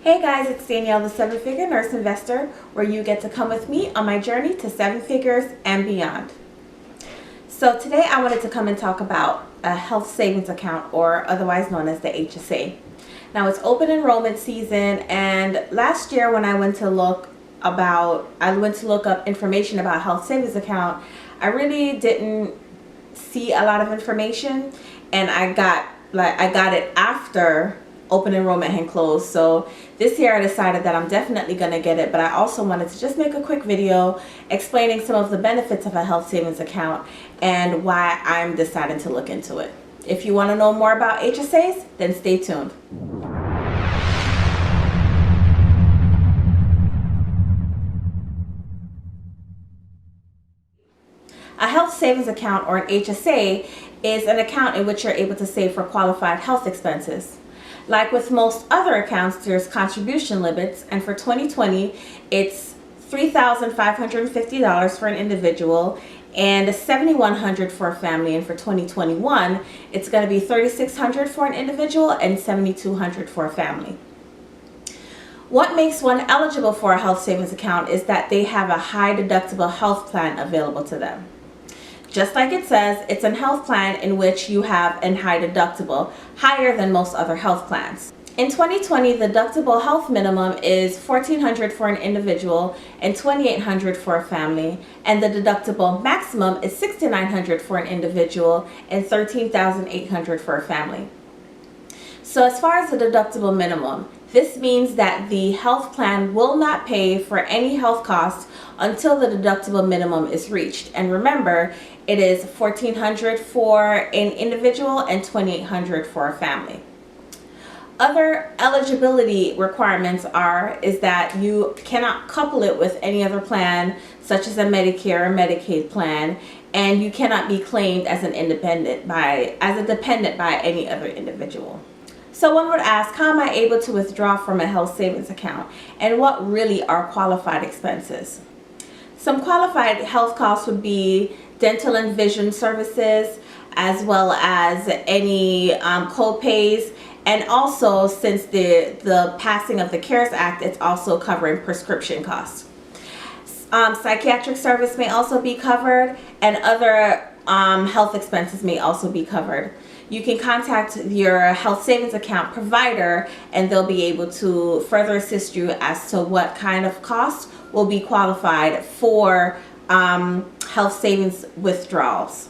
Hey guys, it's Danielle, the 7-Figure Nurse Investor, where you get to come with me on my journey to 7 figures and beyond. So today I wanted to come and talk about a health savings account, or otherwise known as the HSA. Now it's open enrollment season, and last year when I went to look up information about health savings account, I really didn't see a lot of information, and I got it after open enrollment had closed. So this year I decided that I'm definitely going to get it, but I also wanted to just make a quick video explaining some of the benefits of a health savings account and why I'm deciding to look into it. If you want to know more about HSAs, then stay tuned. A health savings account, or an HSA, is an account in which you're able to save for qualified health expenses. Like with most other accounts, there's contribution limits, and for 2020, it's $3,550 for an individual and $7,100 for a family. And for 2021, it's going to be $3,600 for an individual and $7,200 for a family. What makes one eligible for a health savings account is that they have a high deductible health plan available to them. Just like it says, it's a health plan in which you have a high deductible, higher than most other health plans. In 2020, the deductible health minimum is $1,400 for an individual and $2,800 for a family, and the deductible maximum is $6,900 for an individual and $13,800 for a family. So as far as the deductible minimum, this means that the health plan will not pay for any health costs until the deductible minimum is reached. And remember, it is $1,400 for an individual and $2,800 for a family. Other eligibility requirements is that you cannot couple it with any other plan, such as a Medicare or Medicaid plan, and you cannot be claimed as a dependent by any other individual. So one would ask, how am I able to withdraw from a health savings account, and what really are qualified expenses? Some qualified health costs would be dental and vision services, as well as any co-pays, and also, since the passing of the CARES Act, it's also covering prescription costs. Psychiatric service may also be covered, and other health expenses may also be covered. You can contact your health savings account provider, and they'll be able to further assist you as to what kind of costs will be qualified for health savings withdrawals.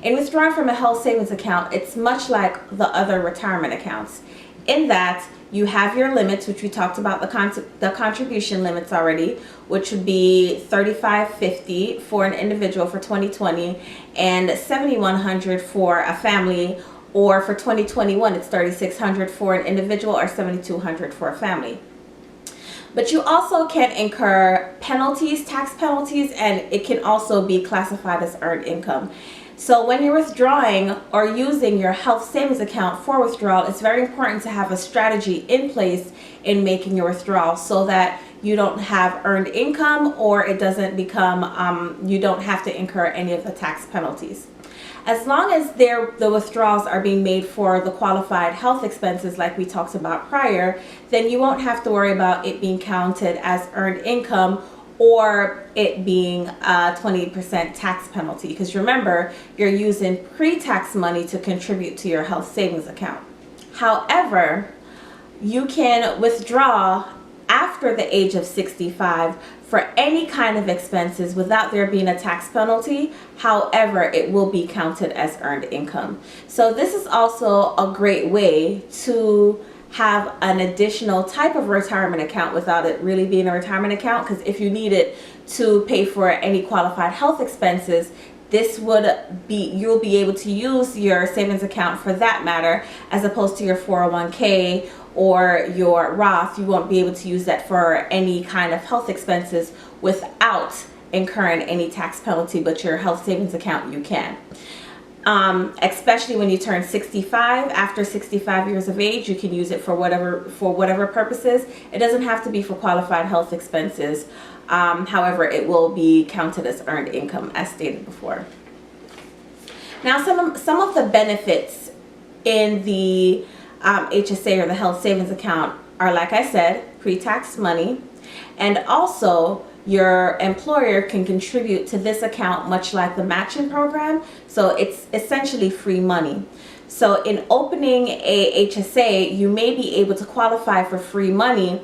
In withdrawing from a health savings account, it's much like the other retirement accounts, in that you have your limits, which we talked about the contribution limits already, which would be $3,550 for an individual for 2020 and $7,100 for a family, or for 2021 it's $3,600 for an individual or $7,200 for a family. But you also can incur penalties, tax penalties, and it can also be classified as earned income. So when you're withdrawing or using your health savings account for withdrawal, it's very important to have a strategy in place in making your withdrawal so that you don't have earned income, or it doesn't become, you don't have to incur any of the tax penalties. As long as the withdrawals are being made for the qualified health expenses like we talked about prior, then you won't have to worry about it being counted as earned income or it being a 20% tax penalty, because remember, you're using pre-tax money to contribute to your health savings account. However, you can withdraw after the age of 65 for any kind of expenses without there being a tax penalty. However, it will be counted as earned income. So this is also a great way to have an additional type of retirement account without it really being a retirement account, because if you need it to pay for any qualified health expenses, you'll be able to use your savings account for that matter, as opposed to your 401k or your Roth. You won't be able to use that for any kind of health expenses without incurring any tax penalty, but your health savings account you can. Especially when you turn 65. After 65 years of age, you can use it for whatever purposes. It doesn't have to be for qualified health expenses. However, it will be counted as earned income, as stated before. Now, some of the benefits in the HSA, or the health savings account, are, like I said, pre-tax money, and also your employer can contribute to this account much like the matching program, so it's essentially free money. So in opening a HSA, you may be able to qualify for free money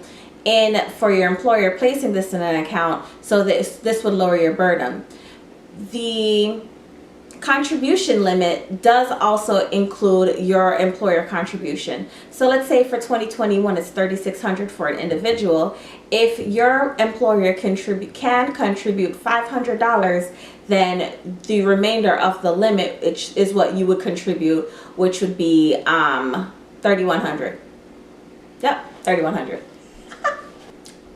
for your employer placing this in an account, so that this would lower your burden. The contribution limit does also include your employer contribution. So let's say for 2021 it's $3,600 for an individual. If your employer can contribute $500, then the remainder of the limit, which is what you would contribute, which would be $3,100. Yep, $3,100.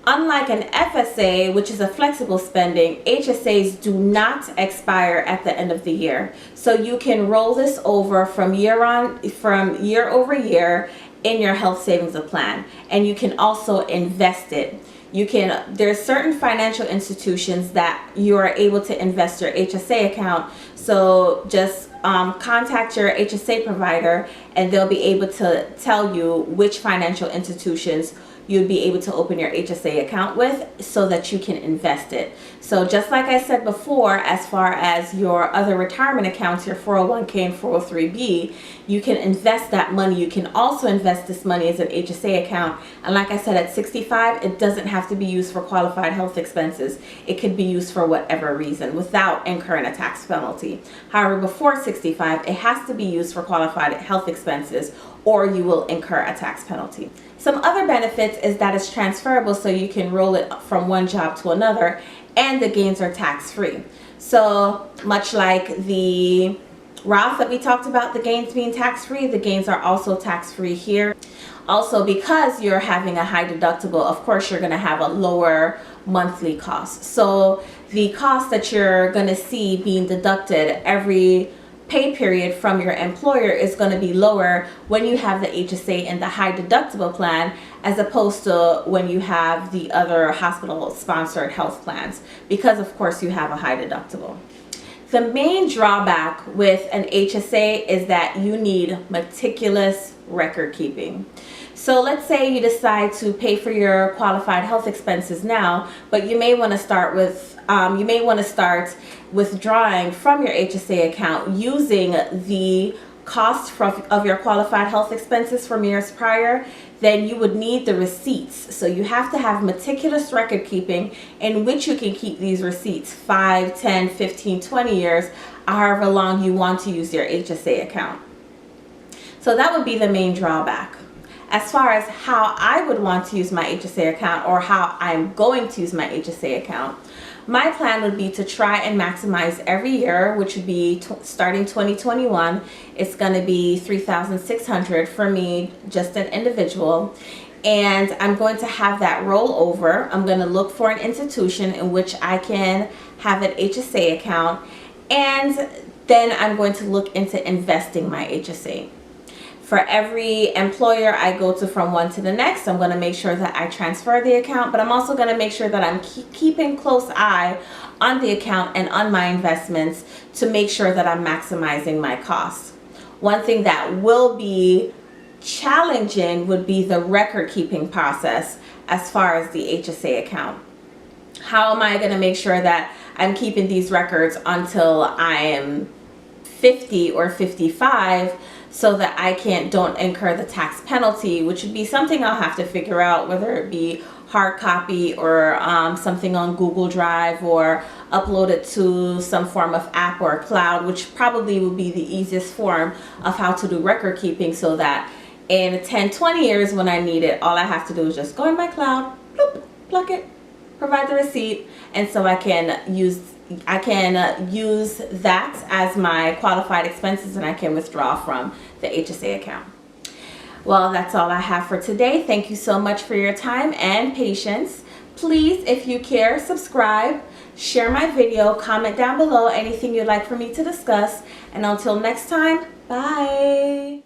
Unlike an FSA, which is a flexible spending, HSAs do not expire at the end of the year. So you can roll this over from year over year in your health savings plan, and you can also invest it. There's certain financial institutions that you are able to invest your HSA account. So just contact your HSA provider, and they'll be able to tell you which financial institutions you'd be able to open your HSA account with so that you can invest it. So just like I said before, as far as your other retirement accounts, your 401k and 403b, you can invest that money. You can also invest this money as an HSA account. And like I said, at 65, it doesn't have to be used for qualified health expenses. It could be used for whatever reason without incurring a tax penalty. However, before 65, it has to be used for qualified health expenses, or you will incur a tax penalty. Some other benefits is that it's transferable, so you can roll it from one job to another, and the gains are tax-free. So much like the Roth that we talked about, the gains being tax-free, the gains are also tax-free here. Also, because you're having a high deductible, of course you're going to have a lower monthly cost. So the cost that you're going to see being deducted every pay period from your employer is going to be lower when you have the HSA and the high deductible plan, as opposed to when you have the other hospital sponsored health plans, because of course you have a high deductible. The main drawback with an HSA is that you need meticulous record keeping. So let's say you decide to pay for your qualified health expenses now, but you may want to start withdrawing from your HSA account using the cost of your qualified health expenses from years prior. Then you would need the receipts. So you have to have meticulous record keeping in which you can keep these receipts 5, 10, 15, 20 years, however long you want to use your HSA account. So that would be the main drawback. As far as how I would want to use my HSA account, or how I'm going to use my HSA account, my plan would be to try and maximize every year, which would be starting 2021. It's going to be $3,600 for me, just an individual. And I'm going to have that roll over. I'm going to look for an institution in which I can have an HSA account. And then I'm going to look into investing my HSA. For every employer I go to from one to the next, I'm going to make sure that I transfer the account, but I'm also going to make sure that I'm keeping close eye on the account and on my investments to make sure that I'm maximizing my costs. One thing that will be challenging would be the record keeping process as far as the HSA account. How am I going to make sure that I'm keeping these records until I am 50 or 55 so that I don't incur the tax penalty, which would be something I'll have to figure out, whether it be hard copy or something on Google Drive, or upload it to some form of app or cloud, which probably would be the easiest form of how to do record keeping, so that in 10-20 years when I need it, all I have to do is just go in my cloud, bloop, plug it, provide the receipt, and so I can use that as my qualified expenses, and I can withdraw from the HSA account. Well, that's all I have for today. Thank you so much for your time and patience. Please, if you care, subscribe, share my video, comment down below anything you'd like for me to discuss, and until next time, bye.